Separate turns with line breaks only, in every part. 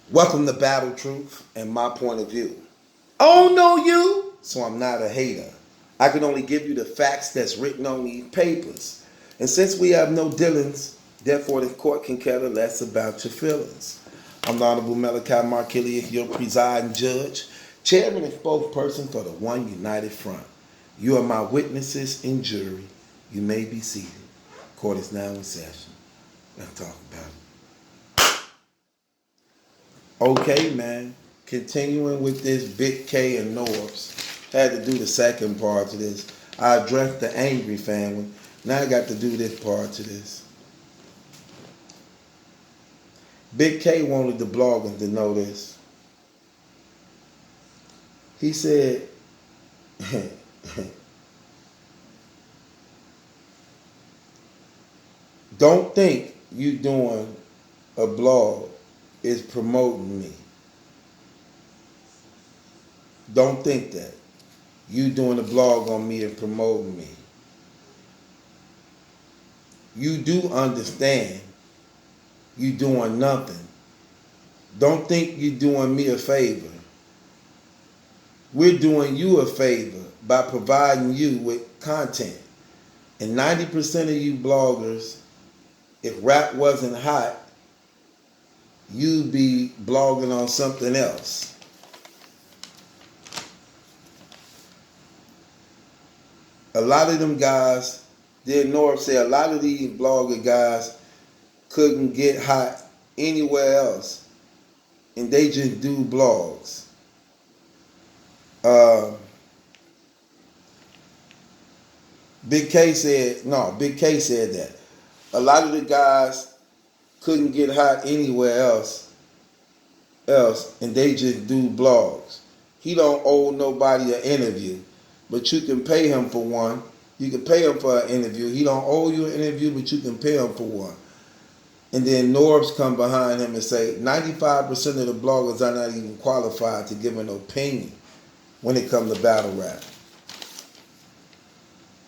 Welcome to Battle Truth and my point of view. I don't know you, so I'm not a hater. I can only give you the facts that's written on these papers. And since we have no dealings, therefore the court can care less about your feelings. I'm the Honorable Malachi Markilius, your presiding judge, chairman and spokesperson for the One United Front. You are my witnesses and jury. You may be seated. Court is now in session. Let's talk about it. Okay, man. Continuing with this Big K and Norbes. Had to do the second part to this. I addressed the angry family. Now I got to do this part to this. Big K wanted the bloggers to know this. He said, don't think you doing a blog is promoting me. Don't think that. You doing a blog on me and promoting me. You do understand you doing nothing. Don't think you doing me a favor. We're doing you a favor by providing you with content. And 90% of you bloggers, if rap wasn't hot, you'd be blogging on something else. A lot of them guys, did Norbes say, a lot of these blogger guys couldn't get hot anywhere else, and they just do blogs. Big K said that. A lot of the guys couldn't get hot anywhere else, and they just do blogs. He don't owe nobody an interview, but you can pay him for one. You can pay him for an interview. He don't owe you an interview, but you can pay him for one. And then Norbes come behind him and say 95% of the bloggers are not even qualified to give an opinion when it comes to battle rap.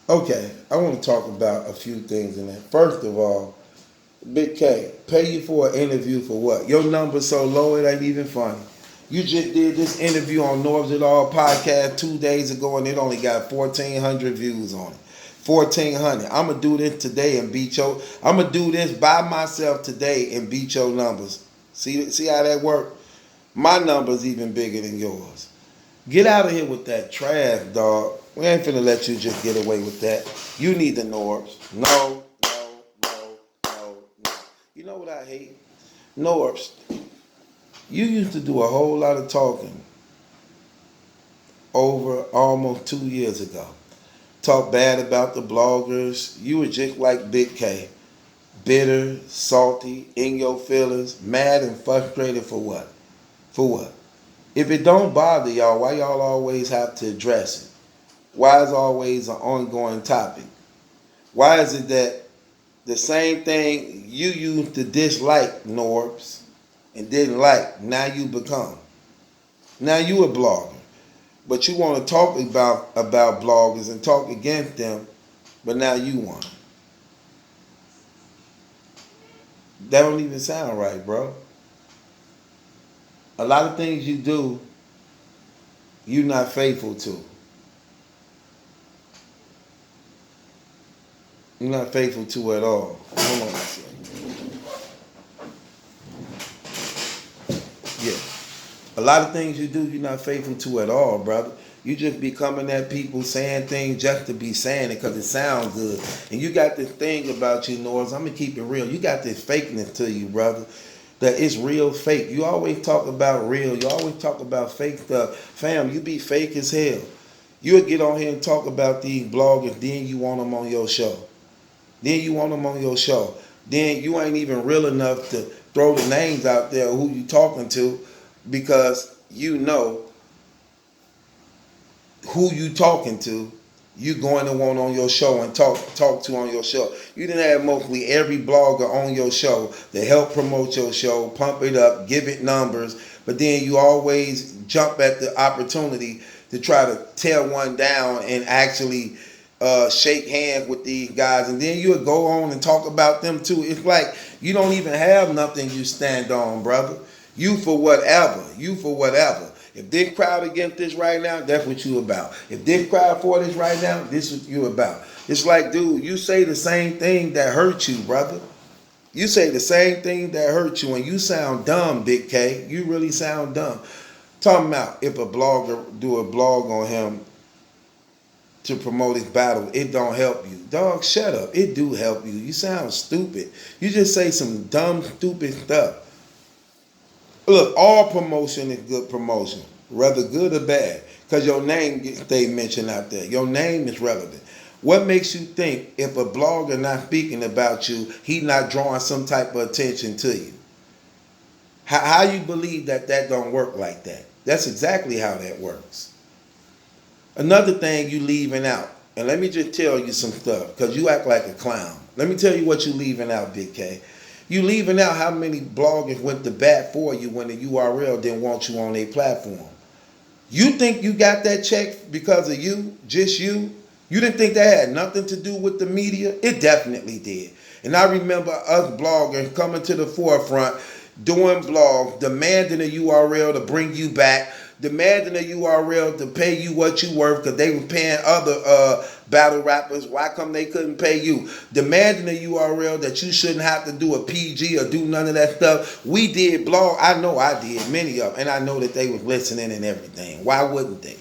Okay, I want to talk about a few things in that. First of all, Big K, pay you for an interview for what? Your number's so low it ain't even funny. You just did this interview on Norbes It All podcast 2 days ago and it only got 1,400 views on it. 1,400. I'm going to do this today and beat your... I'm going to do this by myself today and beat your numbers. See how that work? My number's even bigger than yours. Get out of here with that trash, dog. We ain't finna let you just get away with that. You need the Norbes. No. You know what I hate? Norbes, you used to do a whole lot of talking over almost 2 years ago. Talk bad about the bloggers. You were just like Big K. Bitter, salty, in your feelings, mad and frustrated for what? For what? If it don't bother y'all, why y'all always have to address it? Why is it always an ongoing topic? Why is it that the same thing you used to dislike, Norbes, and didn't like, now you become? Now you a blogger. But you want to talk about bloggers and talk against them, but now you want. That don't even sound right, bro. A lot of things you do, you're not faithful to. You're not faithful to at all. Hold on a second. Yeah. A lot of things you do, you're not faithful to at all, brother. You just be coming at people saying things just to be saying it because it sounds good. And you got this thing about you, Norbes. I'm going to keep it real. You got this fakeness to you, brother. That it's real fake. You always talk about real. You always talk about fake stuff. Fam, you be fake as hell. You'll get on here and talk about these bloggers, then you want them on your show. Then you ain't even real enough to throw the names out there who you talking to because you know who you talking to, you going to want on your show and talk to on your show. You didn't have mostly every blogger on your show to help promote your show, pump it up, give it numbers, but then you always jump at the opportunity to try to tear one down and actually shake hands with these guys, and then you would go on and talk about them too. It's like you don't even have nothing you stand on, brother. You for whatever. You for whatever. If this crowd against this right now, that's what you about. If this crowd for this right now, this is what you about. It's like, dude, you say the same thing that hurt you, brother. You say the same thing that hurt you, and you sound dumb, Big K. You really sound dumb. Talking about if a blogger do a blog on him to promote his battle, it don't help you. Dog, shut up. It do help you. You sound stupid. You just say some dumb, stupid stuff. Look, all promotion is good promotion, whether good or bad, because your name gets stay mentioned out there. Your name is relevant. What makes you think if a blogger not speaking about you, he not drawing some type of attention to you? How you believe that don't work like that? That's exactly how that works. Another thing you leaving out, and let me just tell you some stuff, because you act like a clown. Let me tell you what you leaving out, Big K. You leaving out how many bloggers went to bat for you when the URL didn't want you on their platform. You think you got that check because of you, just you? You didn't think that had nothing to do with the media? It definitely did. And I remember us bloggers coming to the forefront, doing blogs, demanding a URL to bring you back, demanding a URL to pay you what you worth because they were paying other battle rappers. Why come they couldn't pay you? Demanding a URL that you shouldn't have to do a PG or do none of that stuff. We did blog. I know I did, many of them. And I know that they was listening and everything. Why wouldn't they?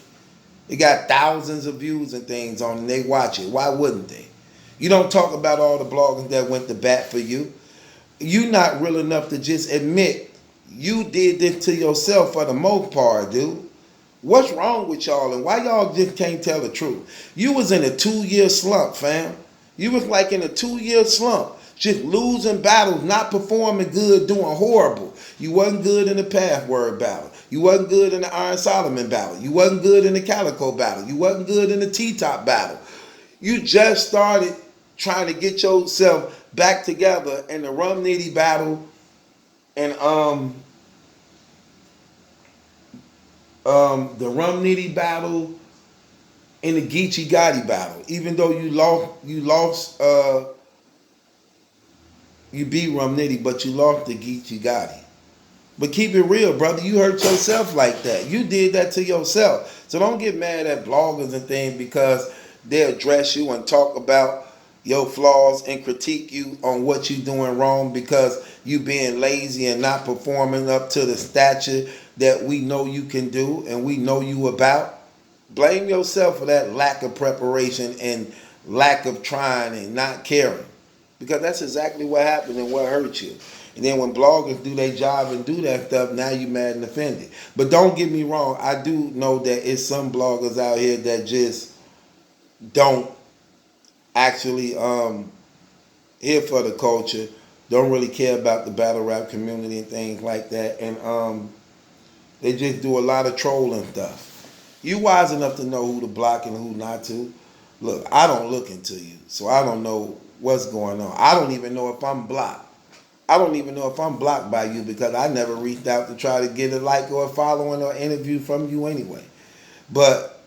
They got thousands of views and things on and they watch it. Why wouldn't they? You don't talk about all the bloggers that went to bat for you. You not real enough to just admit you did this to yourself for the most part, dude. What's wrong with y'all and why y'all just can't tell the truth? You was in a 2-year slump, fam. You was like in a 2-year slump. Just losing battles, not performing good, doing horrible. You wasn't good in the Pathword battle. You wasn't good in the Iron Solomon battle. You wasn't good in the Calico battle. You wasn't good in the T-Top battle. You just started trying to get yourself back together in the Rum Nitty battle and the Rum Nitty battle and the Geechee Gotti battle. Even though you beat Rum Nitty, but you lost the Geechee Gotti. But keep it real, brother. You hurt yourself like that. You did that to yourself. So don't get mad at bloggers and things because they address you and talk about your flaws and critique you on what you doing wrong because you being lazy and not performing up to the stature that we know you can do and we know you about. Blame yourself for that lack of preparation and lack of trying and not caring. Because that's exactly what happened and what hurt you. And then when bloggers do their job and do that stuff, now you mad and offended. But don't get me wrong, I do know that it's some bloggers out here that just don't actually here for the culture, don't really care about the battle rap community and things like that, and they just do a lot of trolling stuff. You wise enough to know who to block and who not to. Look, I don't look into you, so I don't know what's going on. I don't even know if I'm blocked. I don't even know if I'm blocked by you because I never reached out to try to get a like or a following or interview from you anyway. But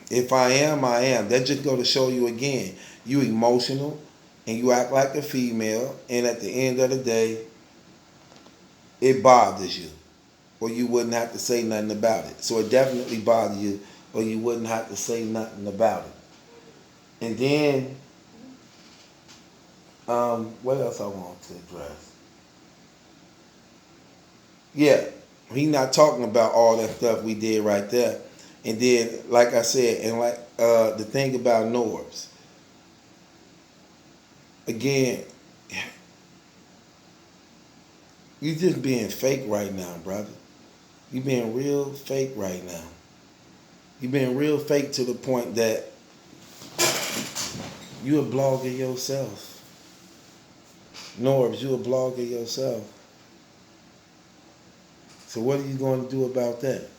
if I am, I am. That just go to show you again, you emotional and you act like a female, and at the end of the day, it bothers you, or you wouldn't have to say nothing about it. So it definitely bothers you, or you wouldn't have to say nothing about it. And then, what else I want to address? Yeah, he not talking about all that stuff we did right there. And then, like I said, and like the thing about Norbes, again, you just being fake right now, brother. You being real fake right now. You being real fake to the point that you a blogger yourself. Norbes, you a blogger yourself. So what are you going to do about that?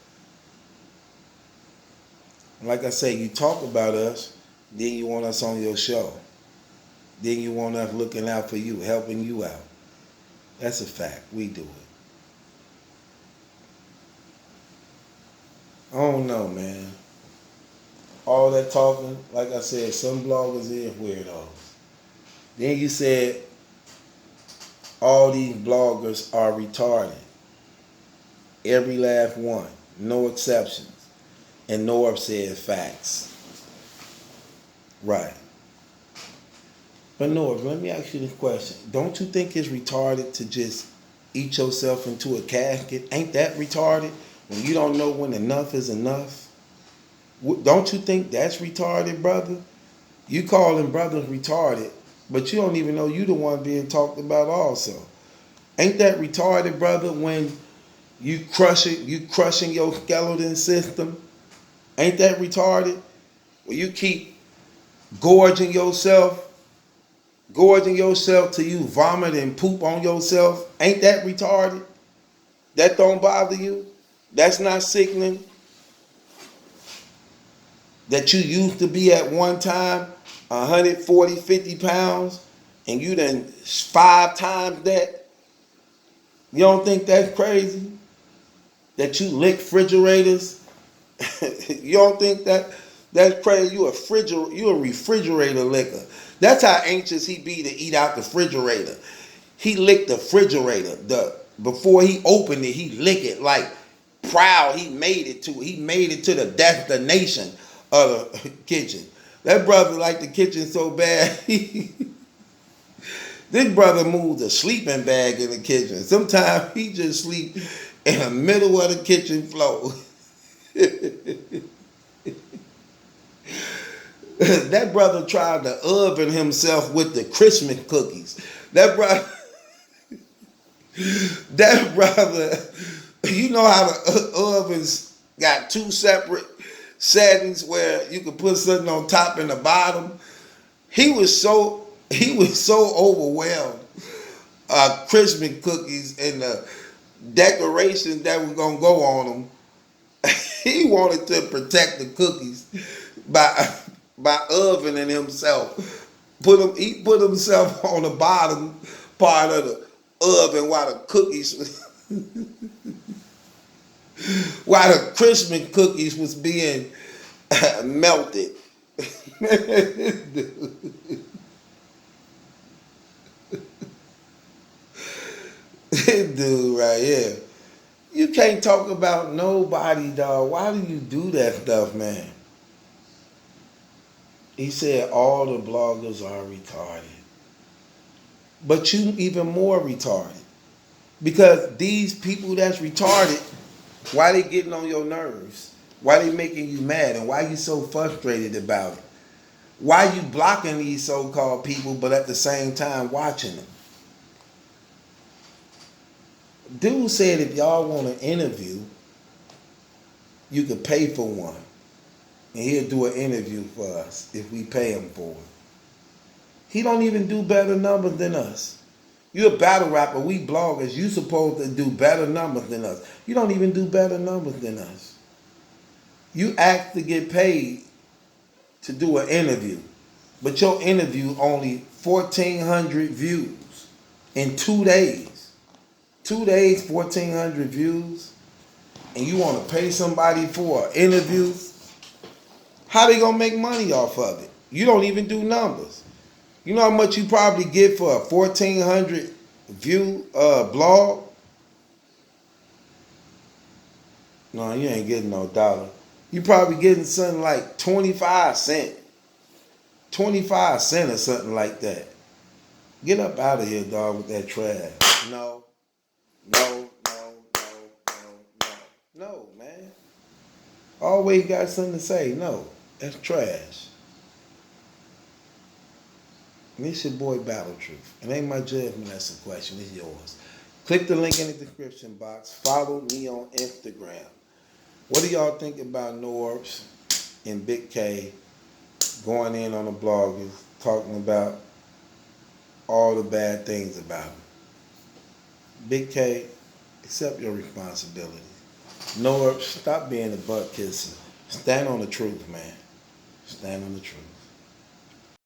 Like I say, you talk about us, then you want us on your show. Then you want us looking out for you, helping you out. That's a fact. We do it. I don't know, man. All that talking, like I said, some bloggers is weirdos. Then you said all these bloggers are retarded. Every last one. No exceptions. And Norbes said facts. Right. But Norbes, let me ask you this question. Don't you think it's retarded to just eat yourself into a casket? Ain't that retarded? When you don't know when enough is enough? Don't you think that's retarded, brother? You calling brothers retarded, but you don't even know you the one being talked about also. Ain't that retarded, brother, when you crushing your skeleton system? Ain't that retarded? When you keep gorging yourself till you vomit and poop on yourself? Ain't that retarded? That don't bother you? That's not sickening? That you used to be at one time 140, 50 pounds, and you done 5 times that? You don't think that's crazy? That you lick refrigerators? You don't think that's crazy? You a refrigerator licker. That's how anxious he be to eat out the refrigerator. He licked the refrigerator. Before he opened it, he licked it like proud. He made it to the destination of the kitchen. That brother liked the kitchen so bad. This brother moved a sleeping bag in the kitchen. Sometimes he just sleep in the middle of the kitchen floor. That brother tried to oven himself with the Christmas cookies. That brother, you know how the ovens got 2 separate settings where you can put something on top and the bottom. He was so overwhelmed. Christmas cookies and the decorations that was gonna go on them. He wanted to protect the cookies by ovening himself. He put himself on the bottom part of the oven while the Christmas cookies was being melted. This dude right here. You can't talk about nobody, dog. Why do you do that stuff, man? He said all the bloggers are retarded. But you even more retarded. Because these people that's retarded, why they getting on your nerves? Why they making you mad? And why you so frustrated about it? Why you blocking these so-called people but at the same time watching them? Dude said if y'all want an interview, you could pay for one. And he'll do an interview for us if we pay him for it. He don't even do better numbers than us. You a battle rapper, we bloggers, you supposed to do better numbers than us. You don't even do better numbers than us. You ask to get paid to do an interview. But your interview only 1,400 views in 2 days. 2 days, 1,400 views, and you want to pay somebody for an interview? How they gonna make money off of it? You don't even do numbers. You know how much you probably get for a 1,400 view blog? No, you ain't getting no dollar. You probably getting something like 25 cents. 25 cents or something like that. Get up out of here, dog, with that trash. No, man. Always got something to say. No, that's trash. And it's your boy Battle Truth. It ain't my judgment, that's a question. It's yours. Click the link in the description box. Follow me on Instagram. What do y'all think about Norbes and Big K going in on the bloggers, talking about all the bad things about them? Big K, accept your responsibility. Norbes, stop being a butt kisser. Stand on the truth, man. Stand on the truth.